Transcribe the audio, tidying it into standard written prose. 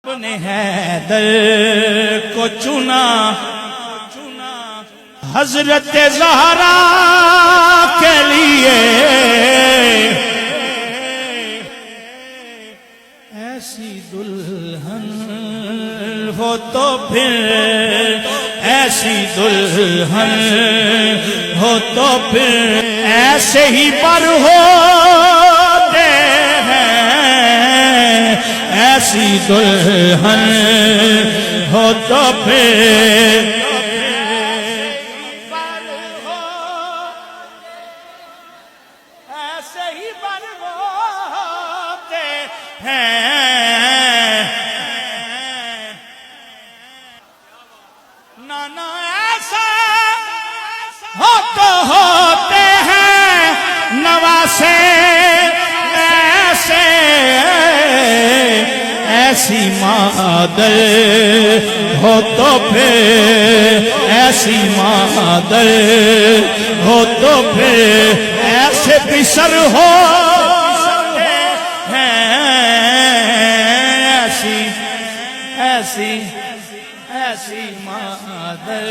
اپنے حیدر کو چنا حضرت زہرا کے لیے، ایسی دلہن ہو تو پھر، ایسی دلہن ہو تو پھر ایسے ہی پر ہوتے ہیں، ایسی دلہن ہو تو پھر ایسے ہی پر ہوتے ہیں، نانا ایسا ہو تو ہوتے ہیں نواسے ایسے، ایسی مادر ہو تو پھر، ایسی مادر ہو تو پھر ایسے پسر ہوتے ہیں، ایسی ایسی ایسی مادر